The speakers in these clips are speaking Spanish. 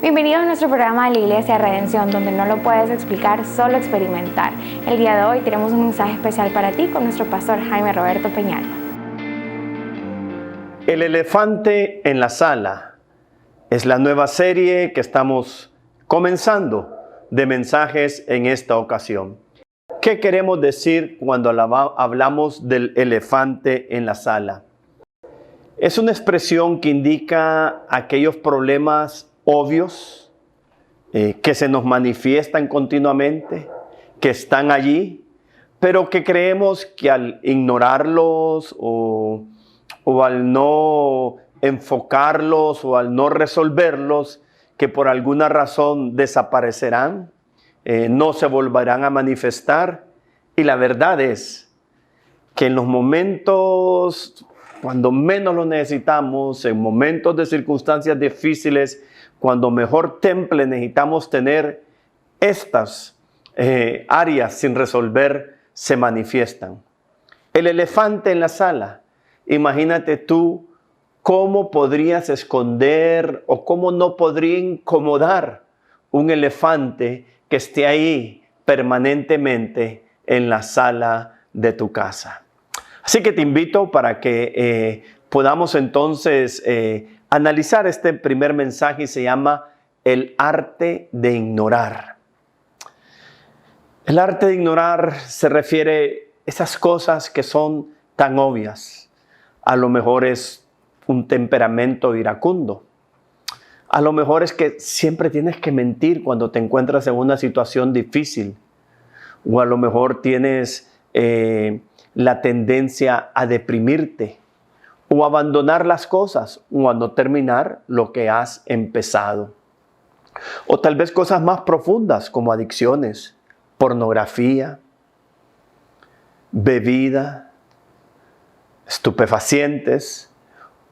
Bienvenidos a nuestro programa de la Iglesia Redención, donde no lo puedes explicar, solo experimentar. El día de hoy tenemos un mensaje especial para ti con nuestro pastor Jaime Roberto Peñalba. El elefante en la sala es la nueva serie que estamos comenzando de mensajes en esta ocasión. ¿Qué queremos decir cuando hablamos del elefante en la sala? Es una expresión que indica aquellos problemas obvios que se nos manifiestan continuamente, que están allí, pero que creemos que al ignorarlos o al no enfocarlos o al no resolverlos, que por alguna razón desaparecerán, no se volverán a manifestar. Y la verdad es que en los momentos cuando menos lo necesitamos, en momentos de circunstancias difíciles, cuando mejor temple necesitamos tener, estas áreas sin resolver se manifiestan. El elefante en la sala. Imagínate tú cómo podrías esconder o cómo no podría incomodar un elefante que esté ahí permanentemente en la sala de tu casa. Así que te invito para que podamos entonces analizar este primer mensaje y se llama El arte de ignorar. El arte de ignorar se refiere a esas cosas que son tan obvias. A lo mejor es un temperamento iracundo. A lo mejor es que siempre tienes que mentir cuando te encuentras en una situación difícil. O a lo mejor tienes la tendencia a deprimirte o abandonar las cosas o a no terminar lo que has empezado. O tal vez cosas más profundas como adicciones, pornografía, bebida, estupefacientes,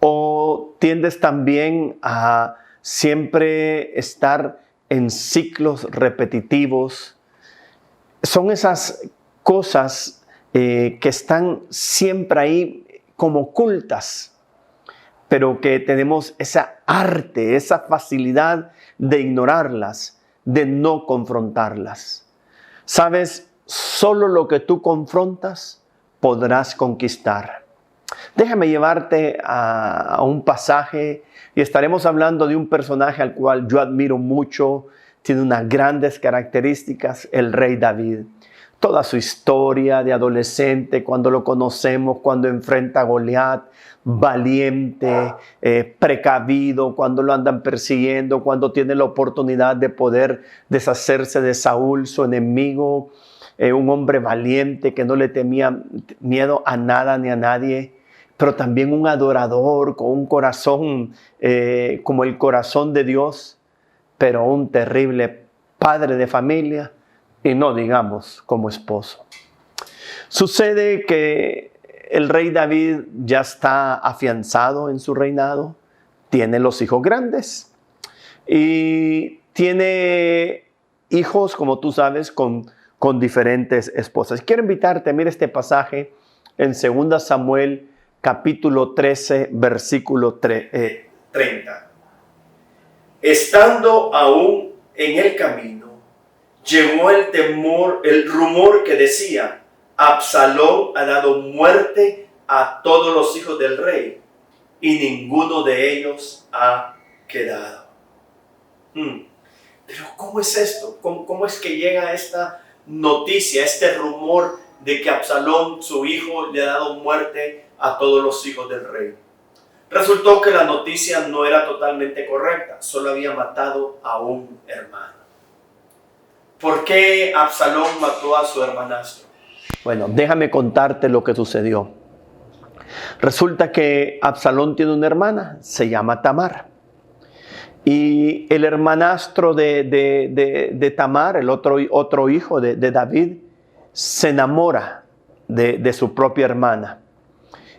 o tiendes también a siempre estar en ciclos repetitivos. Son esas cosas que están siempre ahí como ocultas, pero que tenemos esa arte, esa facilidad de ignorarlas, de no confrontarlas. ¿Sabes? Solo lo que tú confrontas podrás conquistar. Déjame llevarte a un pasaje y estaremos hablando de un personaje al cual yo admiro mucho. Tiene unas grandes características, el rey David. Toda su historia de adolescente, cuando lo conocemos, cuando enfrenta a Goliat, valiente, precavido, cuando lo andan persiguiendo, cuando tiene la oportunidad de poder deshacerse de Saúl, su enemigo, un hombre valiente que no le temía miedo a nada ni a nadie, pero también un adorador con un corazón como el corazón de Dios, pero un terrible padre de familia y no digamos como esposo. Sucede que el rey David ya está afianzado en su reinado, tiene los hijos grandes y tiene hijos, como tú sabes, con diferentes esposas. Quiero invitarte a mirar este pasaje en 2 Samuel capítulo 13, versículo 30. Estando aún en el camino, llegó el rumor que decía: Absalón ha dado muerte a todos los hijos del rey y ninguno de ellos ha quedado. Pero ¿cómo es esto? ¿Cómo es que llega esta noticia, este rumor de que Absalón, su hijo, le ha dado muerte a todos los hijos del rey? Resultó que la noticia no era totalmente correcta, solo había matado a un hermano. ¿Por qué Absalón mató a su hermanastro? Bueno, déjame contarte lo que sucedió. Resulta que Absalón tiene una hermana, se llama Tamar. Y el hermanastro de Tamar, el otro hijo de David, se enamora de su propia hermana.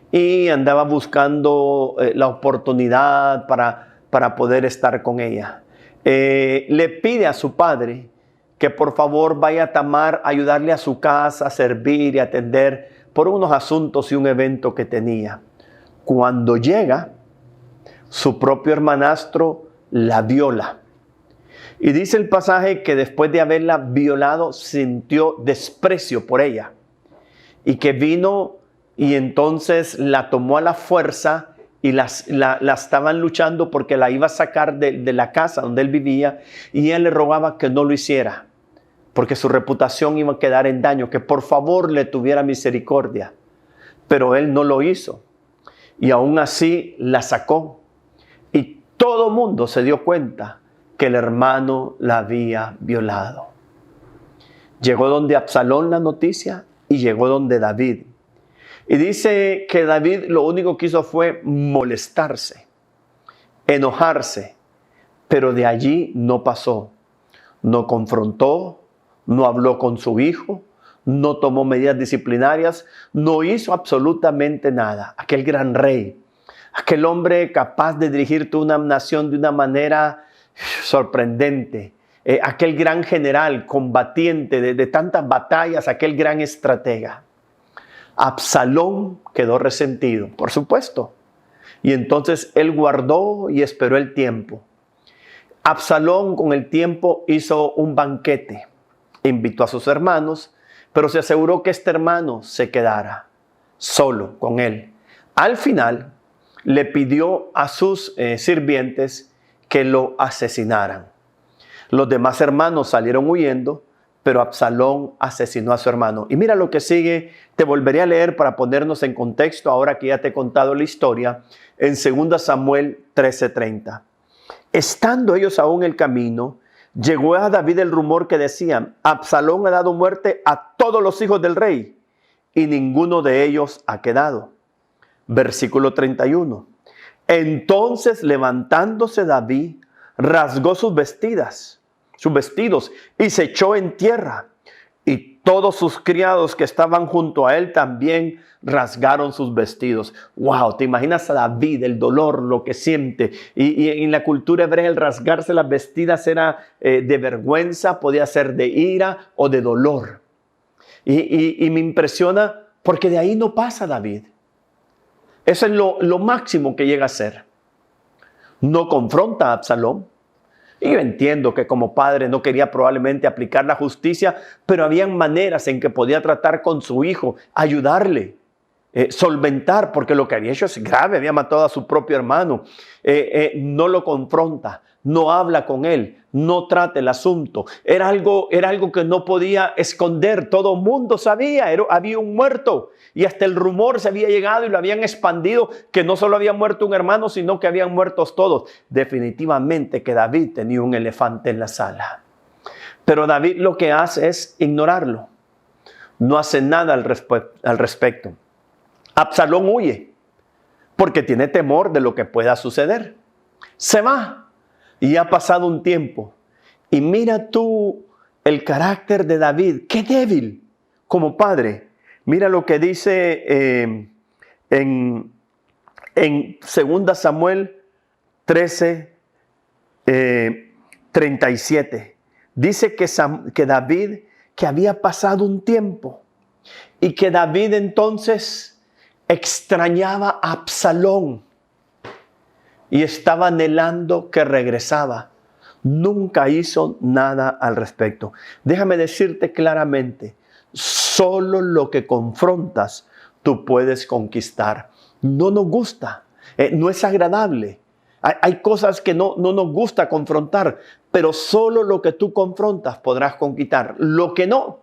Y andaba buscando la oportunidad para poder estar con ella. Le pide a su padre que por favor vaya a Tamar a ayudarle a su casa, a servir y atender por unos asuntos y un evento que tenía. Cuando llega, su propio hermanastro la viola Y dice el pasaje que después de haberla violado, sintió desprecio por ella. Y que vino y entonces la tomó a la fuerza y la estaban luchando porque la iba a sacar de la casa donde él vivía. Y él le rogaba que no lo hiciera, porque su reputación iba a quedar en daño, que por favor le tuviera misericordia. Pero él no lo hizo. Y aún así la sacó. Y todo mundo se dio cuenta que el hermano la había violado. Llegó donde Absalón la noticia y llegó donde David. Y dice que David lo único que hizo fue molestarse, enojarse, pero de allí no pasó. No confrontó, no habló con su hijo, no tomó medidas disciplinarias, no hizo absolutamente nada. Aquel gran rey, aquel hombre capaz de dirigir toda una nación de una manera sorprendente, aquel gran general combatiente de tantas batallas, aquel gran estratega. Absalón quedó resentido, por supuesto. Y entonces él guardó y esperó el tiempo. Absalón con el tiempo hizo un banquete, invitó a sus hermanos, pero se aseguró que este hermano se quedara solo con él. Al final le pidió a sus sirvientes que lo asesinaran. Los demás hermanos salieron huyendo, pero Absalón asesinó a su hermano. Y mira lo que sigue, te volveré a leer para ponernos en contexto ahora que ya te he contado la historia, en 2 Samuel 13:30. Estando ellos aún en el camino, llegó a David el rumor que decían: Absalón ha dado muerte a todos los hijos del rey, y ninguno de ellos ha quedado. Versículo 31. Entonces, levantándose David, rasgó sus vestidos, y se echó en tierra. Y todos sus criados que estaban junto a él también rasgaron sus vestidos. Wow, ¿te imaginas a David, el dolor, lo que siente? Y en la cultura hebrea el rasgarse las vestidas era de vergüenza, podía ser de ira o de dolor. Y me impresiona porque de ahí no pasa David. Eso es lo máximo que llega a ser. No confronta a Absalón. Y yo entiendo que como padre no quería probablemente aplicar la justicia, pero habían maneras en que podía tratar con su hijo, ayudarle, solventar, porque lo que había hecho es grave, había matado a su propio hermano. No lo confronta, no habla con él, no trata el asunto. Era algo que no podía esconder, todo el mundo sabía, había un muerto. Y hasta el rumor se había llegado y lo habían expandido, que no solo había muerto un hermano, sino que habían muertos todos. Definitivamente que David tenía un elefante en la sala. Pero David lo que hace es ignorarlo. No hace nada al respecto. Absalón huye porque tiene temor de lo que pueda suceder. Se va y ha pasado un tiempo. Y mira tú el carácter de David. ¡Qué débil como padre! Mira lo que dice en 2 Samuel 13:37. Dice que David, que había pasado un tiempo y que David entonces extrañaba a Absalón y estaba anhelando que regresaba. Nunca hizo nada al respecto. Déjame decirte claramente, solo lo que confrontas tú puedes conquistar. No nos gusta, no es agradable. Hay cosas que no nos gusta confrontar, pero solo lo que tú confrontas podrás conquistar. Lo que no,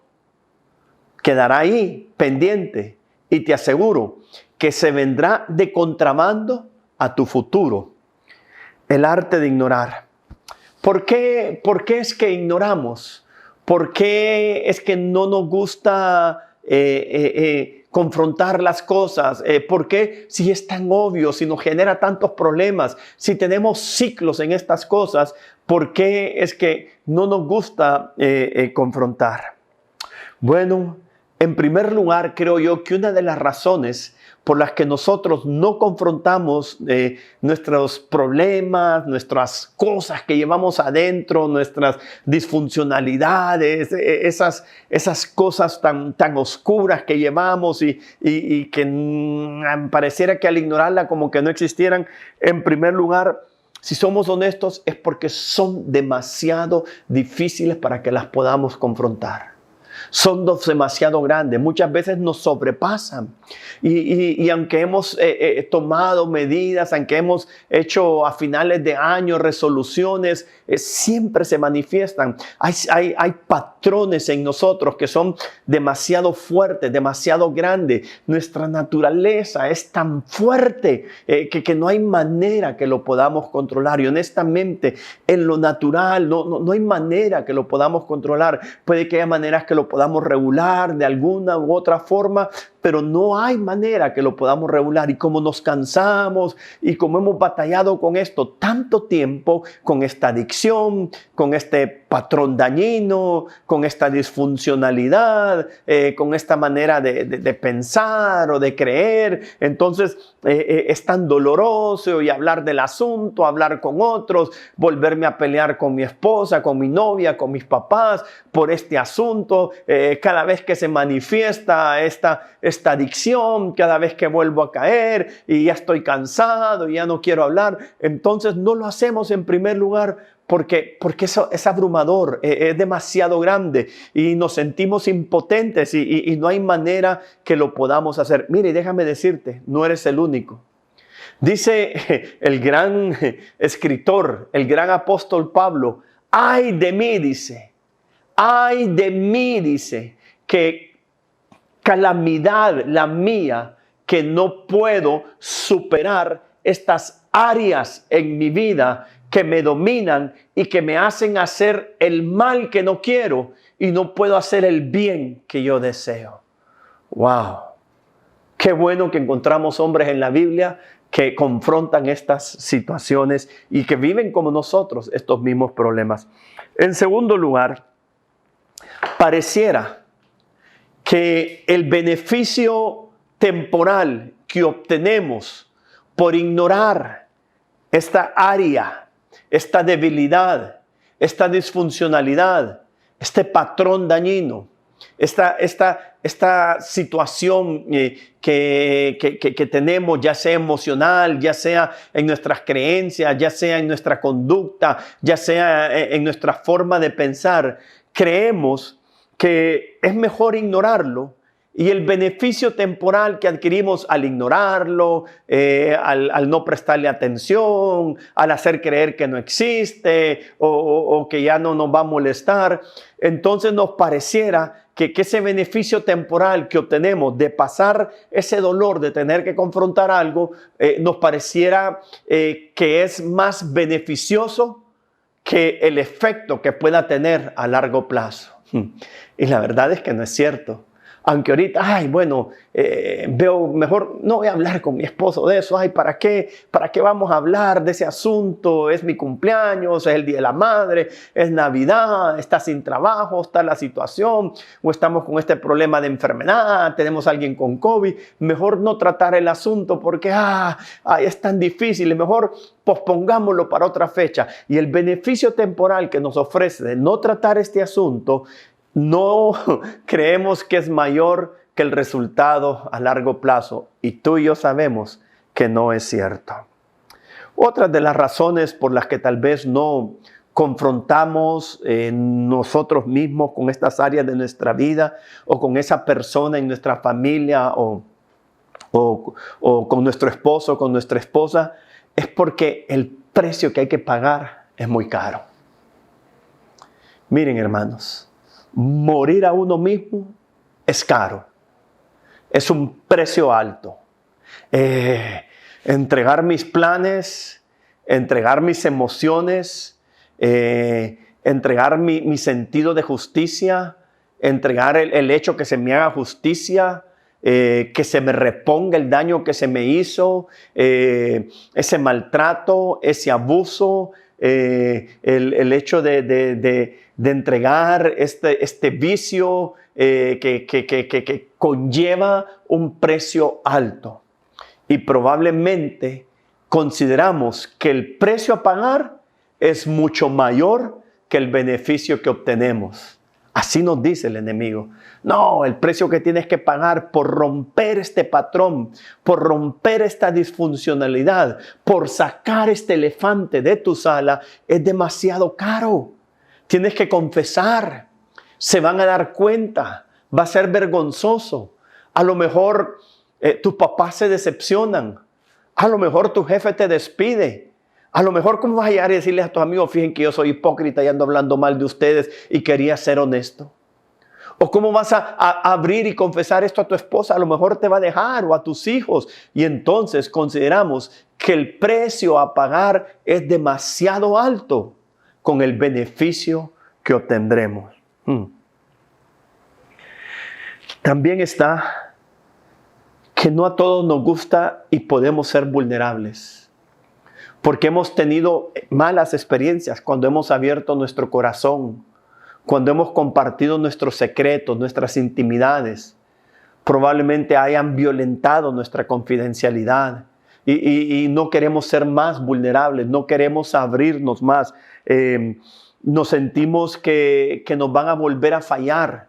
quedará ahí pendiente, y te aseguro que se vendrá de contrabando a tu futuro. El arte de ignorar. ¿Por qué es que ignoramos? ¿Por qué es que no nos gusta confrontar las cosas? ¿Por qué, si es tan obvio, si nos genera tantos problemas, si tenemos ciclos en estas cosas, por qué es que no nos gusta confrontar? Bueno, en primer lugar, creo yo que una de las razones por las que nosotros no confrontamos nuestros problemas, nuestras cosas que llevamos adentro, nuestras disfuncionalidades, esas cosas tan oscuras que llevamos y que pareciera que al ignorarla como que no existieran. En primer lugar, si somos honestos, es porque son demasiado difíciles para que las podamos confrontar. Son demasiado grandes, muchas veces nos sobrepasan y aunque hemos tomado medidas, aunque hemos hecho a finales de año resoluciones, siempre se manifiestan. Hay patrones en nosotros que son demasiado fuertes, demasiado grandes. Nuestra naturaleza es tan fuerte que no hay manera que lo podamos controlar. Y honestamente, en lo natural no hay manera que lo podamos controlar. Puede que haya maneras que lo podamos regular de alguna u otra forma, pero no hay manera que lo podamos regular. Y como nos cansamos y como hemos batallado con esto tanto tiempo, con esta adicción, con este patrón dañino, con esta disfuncionalidad, con esta manera de pensar o de creer, entonces es tan doloroso y hablar del asunto, hablar con otros, volverme a pelear con mi esposa, con mi novia, con mis papás por este asunto, cada vez que se manifiesta esta adicción, cada vez que vuelvo a caer y ya estoy cansado y ya no quiero hablar, entonces no lo hacemos en primer lugar porque eso es abrumador, es demasiado grande y nos sentimos impotentes y no hay manera que lo podamos hacer. Mire, déjame decirte, no eres el único. Dice el gran escritor, el gran apóstol Pablo, ay de mí, dice, que calamidad la mía, que no puedo superar estas áreas en mi vida que me dominan y que me hacen hacer el mal que no quiero y no puedo hacer el bien que yo deseo. ¡Wow! Qué bueno que encontramos hombres en la Biblia que confrontan estas situaciones y que viven como nosotros estos mismos problemas. En segundo lugar, pareciera que el beneficio temporal que obtenemos por ignorar esta área, esta debilidad, esta disfuncionalidad, este patrón dañino, esta situación que tenemos, ya sea emocional, ya sea en nuestras creencias, ya sea en nuestra conducta, ya sea en nuestra forma de pensar, creemos que es mejor ignorarlo y el beneficio temporal que adquirimos al ignorarlo, al no prestarle atención, al hacer creer que no existe o que ya no nos va a molestar, entonces nos pareciera que ese beneficio temporal que obtenemos de pasar ese dolor de tener que confrontar algo, nos pareciera que es más beneficioso que el efecto que pueda tener a largo plazo. Y la verdad es que no es cierto. Aunque ahorita, veo mejor, no voy a hablar con mi esposo de eso. ¿Para qué vamos a hablar de ese asunto? Es mi cumpleaños, es el Día de la Madre, es Navidad, está sin trabajo, está la situación, o estamos con este problema de enfermedad, tenemos a alguien con COVID. Mejor no tratar el asunto porque es tan difícil. Mejor pospongámoslo para otra fecha. Y el beneficio temporal que nos ofrece de no tratar este asunto, no creemos que es mayor que el resultado a largo plazo. Y tú y yo sabemos que no es cierto. Otra de las razones por las que tal vez no confrontamos nosotros mismos con estas áreas de nuestra vida o con esa persona en nuestra familia o con nuestro esposo o con nuestra esposa es porque el precio que hay que pagar es muy caro. Miren, hermanos, morir a uno mismo es caro. Es un precio alto. Entregar mis planes, entregar mis emociones, entregar mi sentido de justicia, entregar el hecho que se me haga justicia, que se me reponga el daño que se me hizo, ese maltrato, ese abuso, el hecho de entregar este vicio que conlleva un precio alto. Y probablemente consideramos que el precio a pagar es mucho mayor que el beneficio que obtenemos. Así nos dice el enemigo. No, el precio que tienes que pagar por romper este patrón, por romper esta disfuncionalidad, por sacar este elefante de tu sala, es demasiado caro. Tienes que confesar. Se van a dar cuenta. Va a ser vergonzoso. A lo mejor tus papás se decepcionan. A lo mejor tu jefe te despide. A lo mejor, ¿cómo vas a llegar y decirle a tus amigos, fíjense que yo soy hipócrita y ando hablando mal de ustedes y quería ser honesto? ¿O cómo vas a abrir y confesar esto a tu esposa? A lo mejor te va a dejar, o a tus hijos. Y entonces consideramos que el precio a pagar es demasiado alto con el beneficio que obtendremos. También está que no a todos nos gusta y podemos ser vulnerables. Porque hemos tenido malas experiencias cuando hemos abierto nuestro corazón, cuando hemos compartido nuestros secretos, nuestras intimidades. Probablemente hayan violentado nuestra confidencialidad y no queremos ser más vulnerables, no queremos abrirnos más. Nos sentimos que nos van a volver a fallar,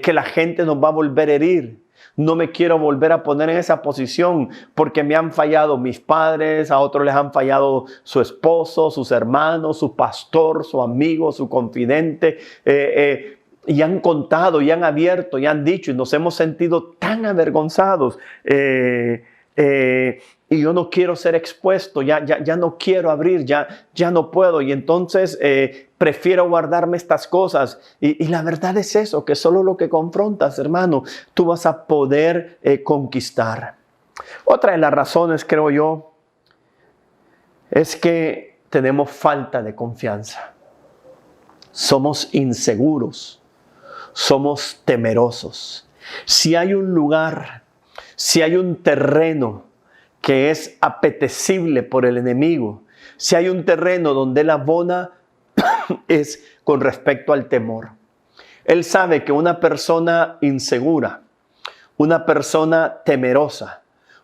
que la gente nos va a volver a herir. No me quiero volver a poner en esa posición porque me han fallado mis padres, a otros les han fallado su esposo, sus hermanos, su pastor, su amigo, su confidente. Y han contado, y han abierto, y han dicho, y nos hemos sentido tan avergonzados. Y yo no quiero ser expuesto, ya no quiero abrir, ya no puedo. Y entonces prefiero guardarme estas cosas. Y la verdad es eso, que solo lo que confrontas, hermano, tú vas a poder conquistar. Otra de las razones, creo yo, es que tenemos falta de confianza. Somos inseguros, somos temerosos. Si hay un lugar, si hay un terreno que es apetecible por el enemigo, si hay un terreno donde él abona, es con respecto al temor. Él sabe que una persona insegura, una persona temerosa,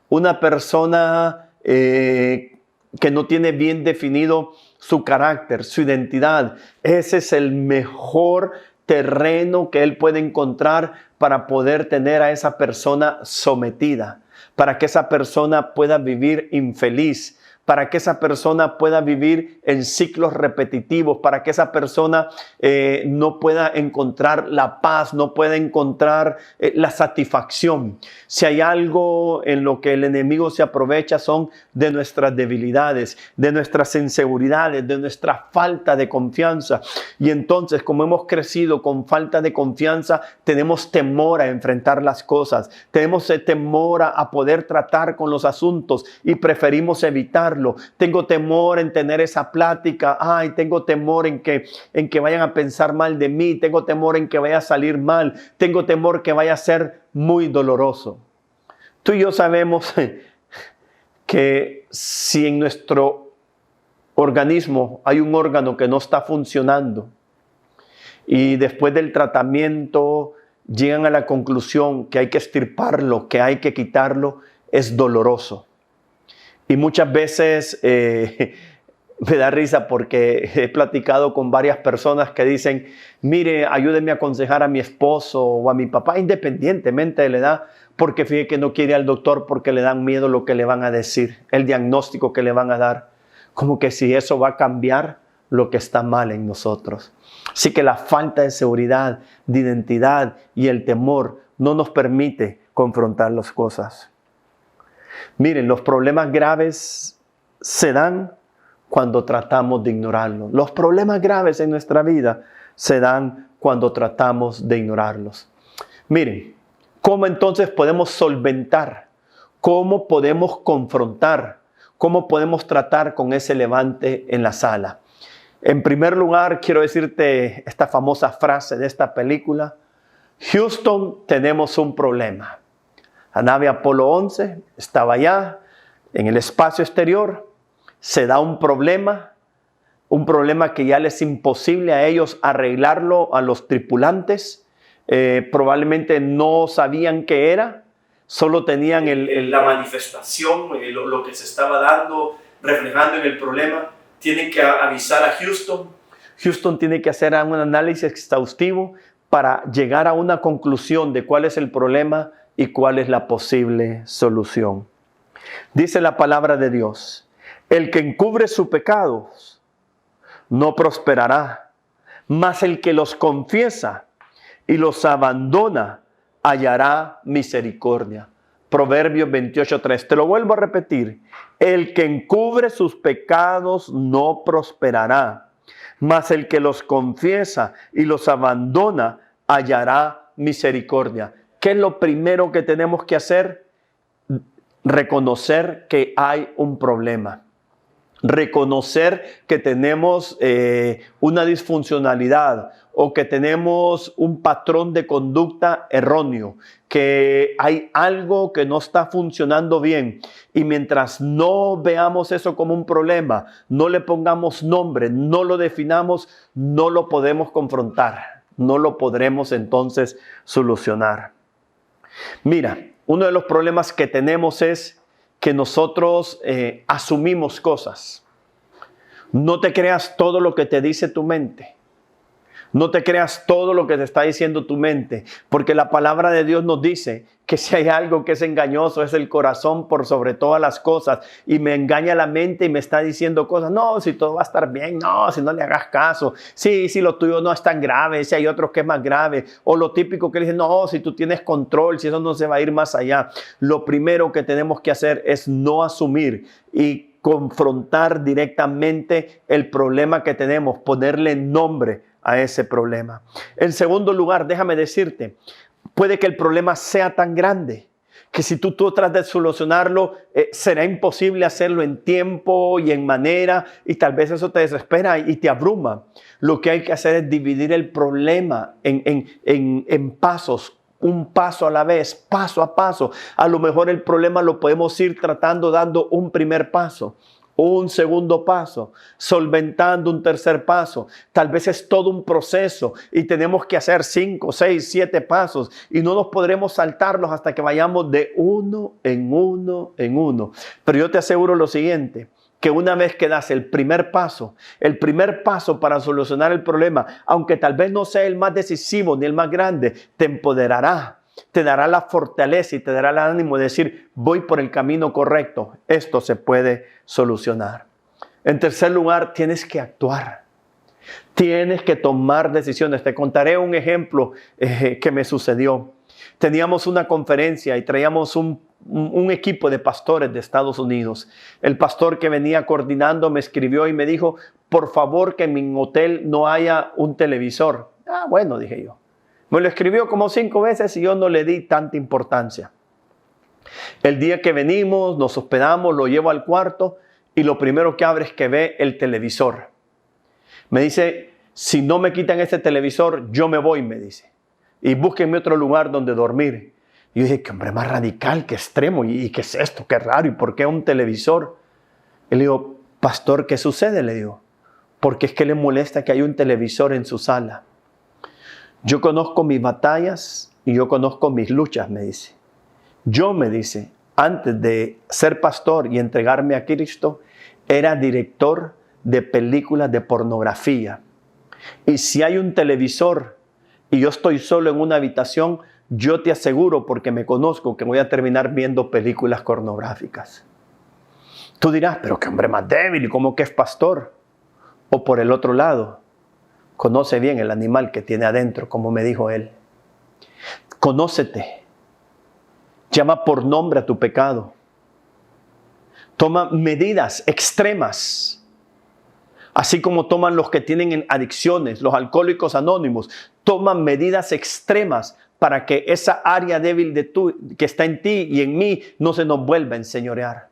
una persona que no tiene bien definido su carácter, su identidad, ese es el mejor terreno que él puede encontrar para poder tener a esa persona sometida, para que esa persona pueda vivir infeliz, para que esa persona pueda vivir en ciclos repetitivos, para que esa persona no pueda encontrar la paz, no pueda encontrar la satisfacción. Si hay algo en lo que el enemigo se aprovecha son de nuestras debilidades, de nuestras inseguridades, de nuestra falta de confianza. Y entonces, como hemos crecido con falta de confianza, tenemos temor a enfrentar las cosas, tenemos temor a poder tratar con los asuntos y preferimos evitarlo. Tengo temor en tener esa plática. Ay, tengo temor en que vayan a pensar mal de mí. Tengo temor en que vaya a salir mal. Tengo temor que vaya a ser muy doloroso. Tú y yo sabemos que si en nuestro organismo hay un órgano que no está funcionando y después del tratamiento llegan a la conclusión que hay que extirparlo, que hay que quitarlo, es doloroso. Y muchas veces me da risa porque he platicado con varias personas que dicen, mire, ayúdeme a aconsejar a mi esposo o a mi papá, independientemente de la edad, porque fíjate que no quiere ir al doctor porque le dan miedo lo que le van a decir, el diagnóstico que le van a dar. Como que si eso va a cambiar lo que está mal en nosotros. Así que la falta de seguridad, de identidad y el temor no nos permite confrontar las cosas. Miren, los problemas graves se dan cuando tratamos de ignorarlos. Los problemas graves en nuestra vida se dan cuando tratamos de ignorarlos. Miren, ¿cómo entonces podemos solventar? ¿Cómo podemos confrontar? ¿Cómo podemos tratar con ese elefante en la sala? En primer lugar, quiero decirte esta famosa frase de esta película. Houston, tenemos un problema. La nave Apolo 11 estaba allá en el espacio exterior. Se da un problema que ya les es imposible a ellos arreglarlo a los tripulantes. Probablemente no sabían qué era, solo tenían la manifestación, lo que se estaba dando, reflejando en el problema. Tienen que avisar a Houston. Houston tiene que hacer un análisis exhaustivo para llegar a una conclusión de cuál es el problema y cuál es la posible solución. Dice la palabra de Dios: el que encubre sus pecados no prosperará, mas el que los confiesa y los abandona hallará misericordia. Proverbios 28:3. Te lo vuelvo a repetir. El que encubre sus pecados no prosperará, mas el que los confiesa y los abandona hallará misericordia. ¿Qué es lo primero que tenemos que hacer? Reconocer que hay un problema. Reconocer que tenemos una disfuncionalidad o que tenemos un patrón de conducta erróneo, que hay algo que no está funcionando bien. Y mientras no veamos eso como un problema, no le pongamos nombre, no lo definamos, no lo podemos confrontar, no lo podremos entonces solucionar. Mira, uno de los problemas que tenemos es que nosotros asumimos cosas. No te creas todo lo que te dice tu mente. No te creas todo lo que te está diciendo tu mente, porque la palabra de Dios nos dice que si hay algo que es engañoso es el corazón por sobre todas las cosas, y me engaña la mente y me está diciendo cosas. No, si todo va a estar bien, no, si no le hagas caso, si lo tuyo no es tan grave, si hay otros que es más grave, o lo típico que dicen, no, si tú tienes control, si eso no se va a ir más allá. Lo primero que tenemos que hacer es no asumir y confrontar directamente el problema que tenemos, ponerle nombre a ese problema. En segundo lugar, déjame decirte, puede que el problema sea tan grande que si tú tratas de solucionarlo, será imposible hacerlo en tiempo y en manera, y tal vez eso te desespera y te abruma. Lo que hay que hacer es dividir el problema en pasos, un paso a la vez, paso a paso. A lo mejor el problema lo podemos ir tratando dando un primer paso, un segundo paso, solventando un tercer paso. Tal vez es todo un proceso y tenemos que hacer 5, 6, 7 pasos y no nos podremos saltarlos hasta que vayamos de uno en uno en uno. Pero yo te aseguro lo siguiente, que una vez que das el primer paso para solucionar el problema, aunque tal vez no sea el más decisivo ni el más grande, te empoderará. Te dará la fortaleza y te dará el ánimo de decir, voy por el camino correcto. Esto se puede solucionar. En tercer lugar, tienes que actuar. Tienes que tomar decisiones. Te contaré un ejemplo que me sucedió. Teníamos una conferencia y traíamos un equipo de pastores de Estados Unidos. El pastor que venía coordinando me escribió y me dijo, por favor, que en mi hotel no haya un televisor. Ah, bueno, dije yo. Me lo escribió como 5 veces y yo no le di tanta importancia. El día que venimos, nos hospedamos, lo llevo al cuarto y lo primero que abre es que ve el televisor. Me dice, si no me quitan este televisor, yo me voy, me dice. Y búsquenme otro lugar donde dormir. Y yo dije, qué hombre más radical, qué extremo. ¿Y qué es esto? Qué raro. ¿Y por qué un televisor? Y le digo, pastor, ¿qué sucede? Le digo, porque es que le molesta que haya un televisor en su sala. Yo conozco mis batallas y yo conozco mis luchas, me dice. Yo, me dice, antes de ser pastor y entregarme a Cristo, era director de películas de pornografía. Y si hay un televisor y yo estoy solo en una habitación, yo te aseguro, porque me conozco, que voy a terminar viendo películas pornográficas. Tú dirás, pero qué hombre más débil, ¿y cómo que es pastor? O por el otro lado, conoce bien el animal que tiene adentro, como me dijo él. Conócete. Llama por nombre a tu pecado. Toma medidas extremas. Así como toman los que tienen adicciones, los alcohólicos anónimos. Toman medidas extremas para que esa área débil que está en ti y en mí no se nos vuelva a enseñorear.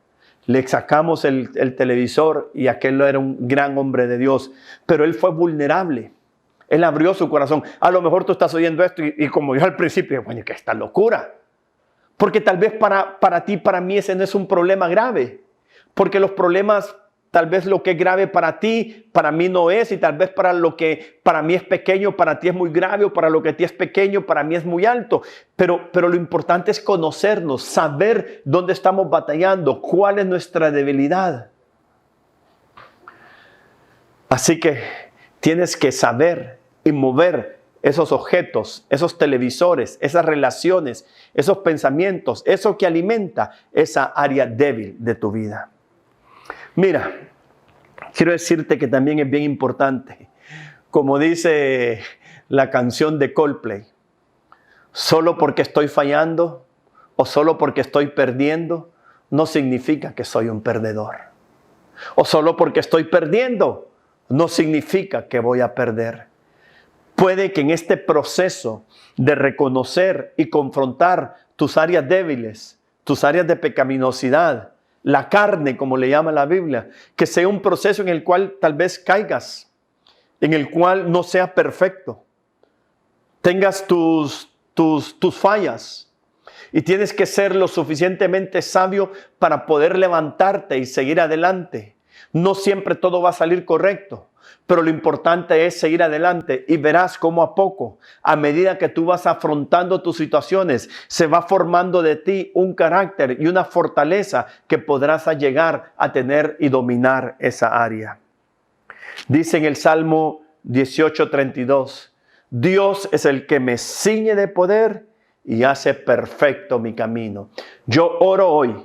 Le sacamos el televisor y aquel era un gran hombre de Dios. Pero él fue vulnerable. Él abrió su corazón. A lo mejor tú estás oyendo esto y como yo al principio, bueno, ¿qué es esta locura? Porque tal vez para ti, para mí, ese no es un problema grave. Porque los problemas, tal vez lo que es grave para ti, para mí no es. Y tal vez para lo que para mí es pequeño, para ti es muy grave. O para lo que a ti es pequeño, para mí es muy alto. Pero lo importante es conocernos, saber dónde estamos batallando, cuál es nuestra debilidad. Así que tienes que saber y mover esos objetos, esos televisores, esas relaciones, esos pensamientos, eso que alimenta esa área débil de tu vida. Mira, quiero decirte que también es bien importante, como dice la canción de Coldplay, solo porque estoy fallando o solo porque estoy perdiendo, no significa que soy un perdedor. O solo porque estoy perdiendo, no significa que voy a perder. Puede que en este proceso de reconocer y confrontar tus áreas débiles, tus áreas de pecaminosidad, la carne, como le llama la Biblia, que sea un proceso en el cual tal vez caigas, en el cual no sea perfecto, tengas tus fallas, y tienes que ser lo suficientemente sabio para poder levantarte y seguir adelante. No siempre todo va a salir correcto, pero lo importante es seguir adelante y verás cómo a poco, a medida que tú vas afrontando tus situaciones, se va formando de ti un carácter y una fortaleza que podrás llegar a tener y dominar esa área. Dice en el Salmo 18:32, Dios es el que me ciñe de poder y hace perfecto mi camino. Yo oro hoy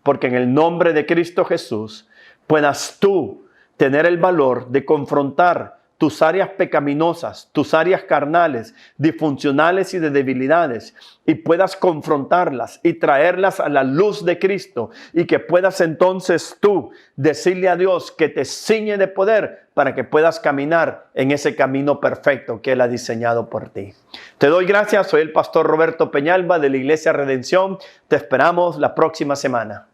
porque en el nombre de Cristo Jesús puedas tú tener el valor de confrontar tus áreas pecaminosas, tus áreas carnales, disfuncionales y de debilidades, y puedas confrontarlas y traerlas a la luz de Cristo, y que puedas entonces tú decirle a Dios que te ciñe de poder para que puedas caminar en ese camino perfecto que Él ha diseñado por ti. Te doy gracias, soy el pastor Roberto Peñalba de la Iglesia Redención. Te esperamos la próxima semana.